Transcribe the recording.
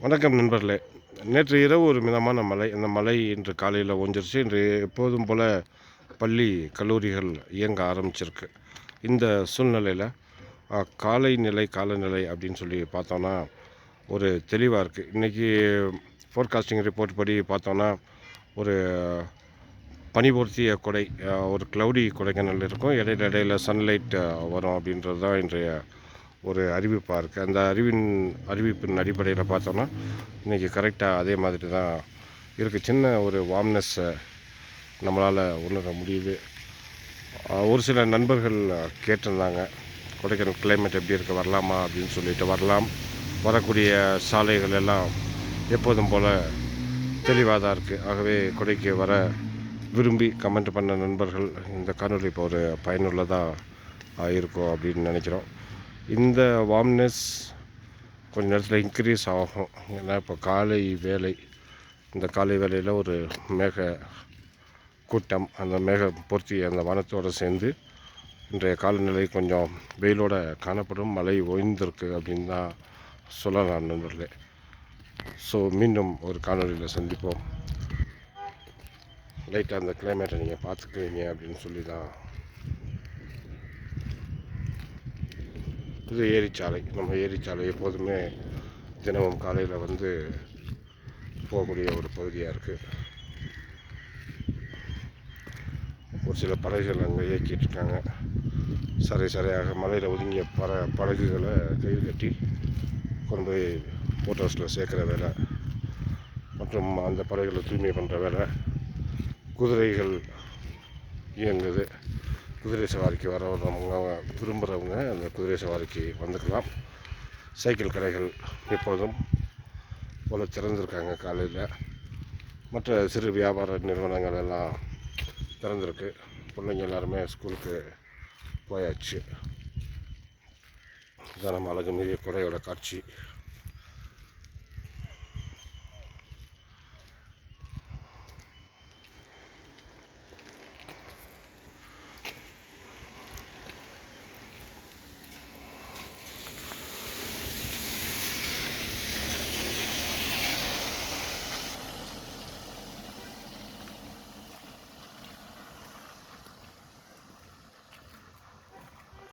வணக்கம் நண்பர்களே. நேற்று இரவு ஒரு மிதமான மழை. அந்த மழை இன்று காலையில் ஓஞ்சிருச்சு. இன்று எப்போதும் போல் பள்ளி கல்லூரிகள் இயங்க ஆரம்பிச்சிருக்கு. இந்த சூழ்நிலையில் காலநிலை அப்படின்னு சொல்லி பார்த்தோன்னா ஒரு தெளிவாக இருக்குது. இன்றைக்கி ஃபோர்காஸ்டிங் ரிப்போர்ட் படி பார்த்தோன்னா ஒரு பனிபொருத்திய கொடை, ஒரு க்ளவுடி கொடைக்கானல் இருக்கும். இடையில சன்லைட் வரும் அப்படின்றது தான் இன்றைய ஒரு அறிவிப்பாக இருக்குது. அந்த அறிவிப்பின் அடிப்படையில் பார்த்தோன்னா இன்றைக்கி கரெக்டாக அதே மாதிரி தான் இருக்குது. சின்ன ஒரு வார்ம்னஸ்ஸை நம்மளால் உணர முடியுது. ஒரு சில நண்பர்கள் கேட்டிருந்தாங்க, கொடைக்கானல் கிளைமேட் எப்படி இருக்குது, வரலாமா அப்படின்னு சொல்லிட்டு. வரலாம். வரக்கூடிய சாலைகள் எல்லாம் எப்போதும் போல் தெளிவாக தான் இருக்குது. ஆகவே கொடைக்கு வர விரும்பி கமெண்ட் பண்ண நண்பர்கள் இந்த காணொலி இப்போ ஒரு பயனுள்ளதாக இருக்கும் அப்படின்னு நினைக்கிறோம். இந்த வார்ம்னஸ் கொஞ்ச நேரத்தில் இன்க்ரீஸ் ஆகும். ஏன்னா இப்போ இந்த காலை வேளையில் ஒரு மேக கூட்டம், அந்த மேக பொருத்தி அந்த வானத்தோடு சேர்ந்து இன்றைய காலநிலை கொஞ்சம் வெயிலோடு காணப்படும். மழை ஓய்ந்திருக்கு அப்படின்னு தான் சொல்லலாம் நண்பர்களே. ஸோ மீண்டும் ஒரு காணொலியில் சந்திப்போம். லைட்டாக அந்த கிளைமேட்டை நீங்கள் பார்த்துக்குவீங்க அப்படின்னு சொல்லி தான். இது ஏரிச்சாலை. நம்ம ஏரிச்சாலை எப்போதுமே தினமும் காலையில் வந்து போகக்கூடிய ஒரு பகுதியாக இருக்குது. ஒரு சில படகுகள் அங்கே இயக்கிட்டுருக்காங்க. சரியாக மலையில் ஒதுங்கிய படகுகளை கையில் கட்டி கொண்டு போய் போட் ஹவுஸில் சேர்க்குற வேலை மற்றும் அந்த படகுகளை தூய்மை பண்ணுற வேலை. குதிரைகள் இயங்குது. குதிரை சவாரிக்கு வரவங்க விரும்புகிறவங்க அந்த குதிரை சவாரிக்கு வந்துக்கலாம். சைக்கிள் கடைகள் எப்போதும் போல் திறந்துருக்காங்க காலையில். மற்ற சிறு வியாபார நிறுவனங்கள் எல்லாம் திறந்துருக்கு. பிள்ளைங்க எல்லாருமே ஸ்கூலுக்கு போயாச்சு. இதான் நம்ம அழகு மீறிய கொடையோட காட்சி.